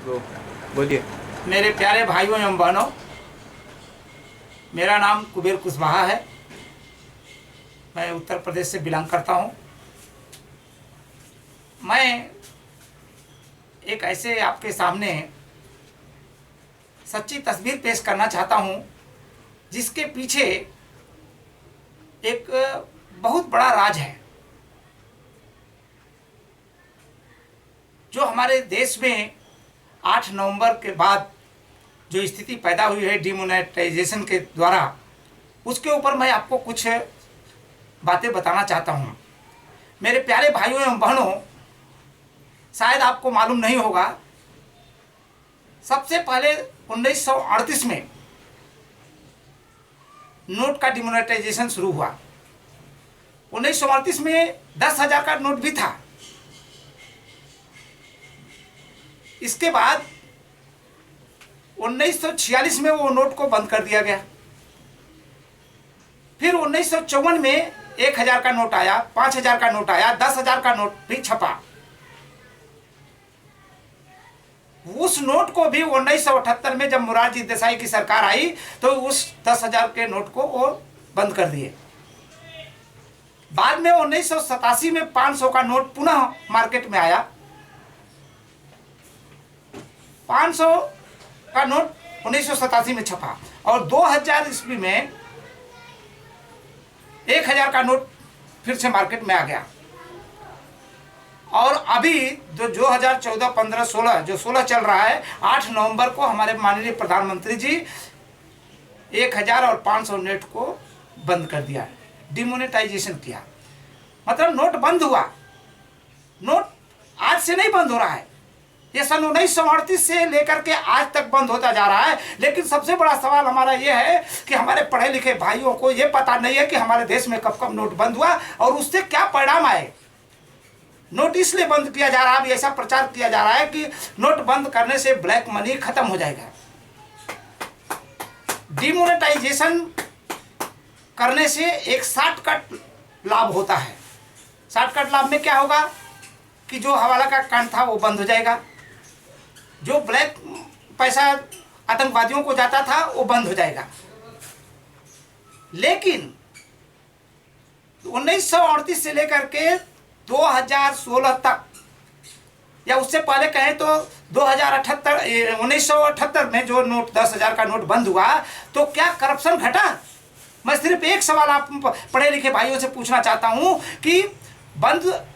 तो बोलिए। मेरे प्यारे भाइयों एवं बहनों, मेरा नाम कुबेर कुशवाहा है। मैं उत्तर प्रदेश से बिलोंग करता हूँ। मैं एक ऐसे आपके सामने सच्ची तस्वीर पेश करना चाहता हूँ जिसके पीछे एक बहुत बड़ा राज है। जो हमारे देश में 8 नवंबर के बाद जो स्थिति पैदा हुई है डिमोनेटाइजेशन के द्वारा, उसके ऊपर मैं आपको कुछ बातें बताना चाहता हूँ। मेरे प्यारे भाइयों एवं बहनों, शायद आपको मालूम नहीं होगा, सबसे पहले 1938 में नोट का डिमोनेटाइजेशन शुरू हुआ। 1938 में 10,000 का नोट भी था। इसके बाद 1946 में वो नोट को बंद कर दिया गया। फिर 1954 में 1,000 का नोट आया, 5,000 का नोट आया, 10,000 का नोट भी छपा। उस नोट को भी 1978 में जब मोरारजी देसाई की सरकार आई तो उस 10,000 के नोट को वो बंद कर दिए। बाद में 1987 में 500 का नोट पुनः मार्केट में आया। 500 का नोट 1987 में छपा और 2000 ईस्वी में 1,000 का नोट फिर से मार्केट में आ गया। और अभी जो 2014, 15, 16 जो 16 चल रहा है, 8 नवंबर को हमारे माननीय प्रधानमंत्री जी 1,000 और 500 नोट को बंद कर दिया, डिमोनेटाइजेशन किया। मतलब नोट बंद हुआ। नोट आज से नहीं बंद हो रहा है, ये सन 1938 से लेकर के आज तक बंद होता जा रहा है। लेकिन सबसे बड़ा सवाल हमारा ये है कि हमारे पढ़े लिखे भाइयों को ये पता नहीं है कि हमारे देश में कब कब नोट बंद हुआ और उससे क्या परिणाम आए। नोट इसलिए बंद किया जा रहा है, अभी ऐसा प्रचार किया जा रहा है कि नोट बंद करने से ब्लैक मनी खत्म हो जाएगा। डिमोनेटाइजेशन करने से एक शॉर्टकट लाभ होता है। शॉर्टकट लाभ में क्या होगा कि जो हवाला का कांड था वो बंद हो जाएगा, जो ब्लैक पैसा आतंकवादियों को जाता था वो बंद हो जाएगा। लेकिन 1938 से लेकर के 2016 तक, या उससे पहले कहें तो 1978 में जो नोट 10,000 का नोट बंद हुआ तो क्या करप्शन घटा? मैं सिर्फ एक सवाल आप पढ़े लिखे भाइयों से पूछना चाहता हूं कि बंद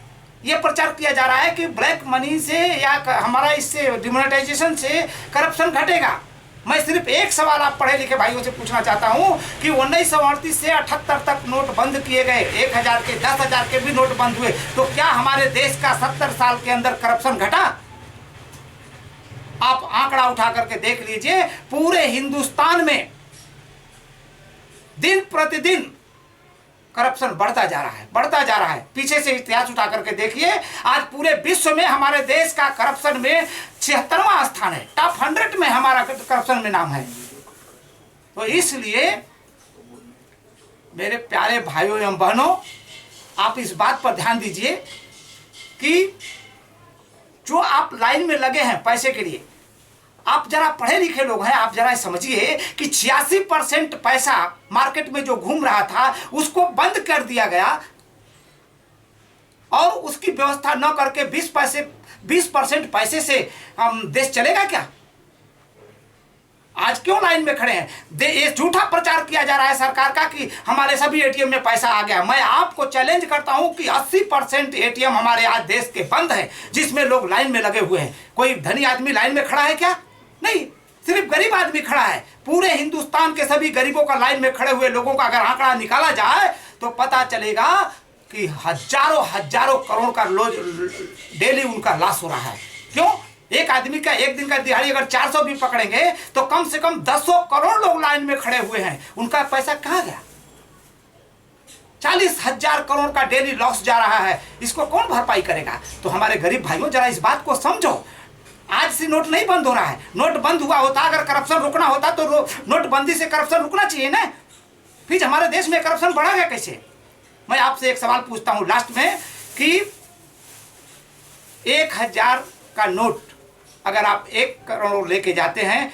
ये प्रचार किया जा रहा है कि ब्लैक मनी से या हमारा इससे डिमोनेटाइजेशन से करप्शन घटेगा। मैं सिर्फ एक सवाल आप पढ़े लिखे भाइयों से पूछना चाहता हूं कि 1938 से 78 तक नोट बंद किए गए, 1,000 के 10,000 के भी नोट बंद हुए, तो क्या हमारे देश का 70 साल के अंदर करप्शन घटा? आप आंकड़ा उठा करके देख लीजिए, पूरे हिंदुस्तान में दिन प्रतिदिन करप्शन बढ़ता जा रहा है, बढ़ता जा रहा है। पीछे से इतिहास उठा करके देखिए, आज पूरे विश्व में हमारे देश का करप्शन में 76वां स्थान है। टॉप 100 में हमारा करप्शन में नाम है। तो इसलिए मेरे प्यारे भाइयों एवं बहनों, आप इस बात पर ध्यान दीजिए कि जो आप लाइन में लगे हैं पैसे के लिए, आप जरा पढ़े लिखे लोग हैं, आप जरा समझिए कि 86% पैसा मार्केट में जो घूम रहा था उसको बंद कर दिया गया और उसकी व्यवस्था न करके 20% पैसे से हम देश चलेगा क्या? आज क्यों लाइन में खड़े हैं? ये झूठा प्रचार किया जा रहा है सरकार का कि हमारे सभी एटीएम में पैसा आ गया। मैं आपको चैलेंज करता हूं कि 80% एटीएम हमारे आज देश के बंद है, जिसमें लोग लाइन में लगे हुए हैं। कोई धनी आदमी लाइन में खड़ा है क्या? नहीं, सिर्फ गरीब आदमी खड़ा है। पूरे हिंदुस्तान के सभी गरीबों का लाइन में खड़े हुए लोगों का अगर आंकड़ा निकाला जाए तो पता चलेगा कि हजारों करोड़ का डेली उनका लॉस हो रहा है। क्यों? एक आदमी का एक दिन का दिहाड़ी अगर 400 भी पकड़ेंगे तो कम से कम 10 करोड़ लोग लाइन में खड़े हुए हैं। उनका पैसा कहां गया? 40,000 करोड़ का डेली लॉस जा रहा है। इसको कौन भरपाई करेगा? तो हमारे गरीब भाइयों, जरा इस बात को समझो। आज से नोट नहीं बंद हो रहा है। नोट बंद हुआ होता, अगर करप्शन रुकना होता तो नोटबंदी से करप्शन रुकना चाहिए ना। फिर हमारे देश में करप्शन बढ़ा गया कैसे? मैं आपसे एक सवाल पूछता हूं लास्ट में कि 1,000 का नोट अगर आप 1 करोड़ लेके जाते हैं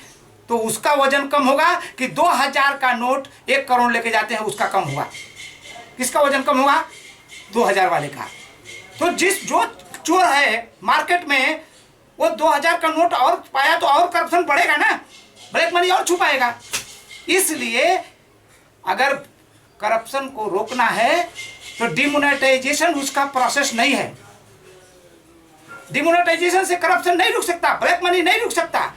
तो उसका वजन कम होगा कि 2000 का नोट 1 करोड़ लेके जाते हैं उसका कम होगा? किसका वजन कम होगा? 2000 वाले का। तो जो चोर है मार्केट में वो 2000 का नोट और पाया तो और करप्शन बढ़ेगा ना, ब्लैक मनी और छुपाएगा। इसलिए अगर करप्शन को रोकना है तो डिमोनेटाइजेशन उसका प्रोसेस नहीं है। डिमोनेटाइजेशन से करप्शन नहीं रुक सकता, ब्लैक मनी नहीं रुक सकता।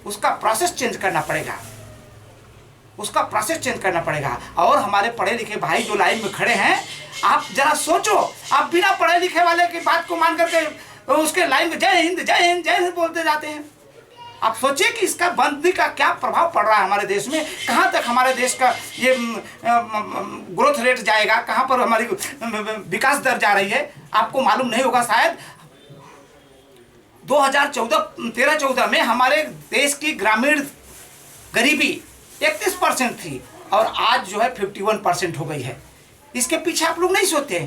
उसका प्रोसेस चेंज करना पड़ेगा, उसका प्रोसेस चेंज करना पड़ेगा। और हमारे पढ़े लिखे भाई जो लाइन में खड़े हैं, आप जरा सोचो, आप बिना पढ़े लिखे वाले की बात को मान करके उसके लाइन में जय हिंद जय हिंद जय हिंद बोलते जाते हैं। आप सोचिए कि इसका बंदी का क्या प्रभाव पड़ रहा है हमारे देश में, कहाँ तक हमारे देश का ये ग्रोथ रेट जाएगा, कहाँ पर हमारी विकास दर जा रही है। आपको मालूम नहीं होगा शायद 2013-14 में हमारे देश की ग्रामीण गरीबी 31% थी और आज जो है 51% हो गई है। इसके पीछे आप लोग नहीं सोचते।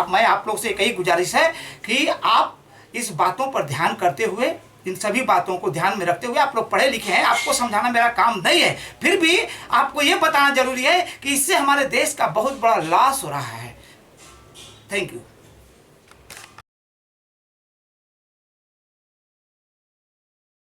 मैं आप लोग से एक ही गुजारिश है कि आप इस बातों पर ध्यान करते हुए, इन सभी बातों को ध्यान में रखते हुए, आप लोग पढ़े लिखे हैं, आपको समझाना मेरा काम नहीं है, फिर भी आपको ये बताना जरूरी है कि इससे हमारे देश का बहुत बड़ा लॉस हो रहा है। Thank you.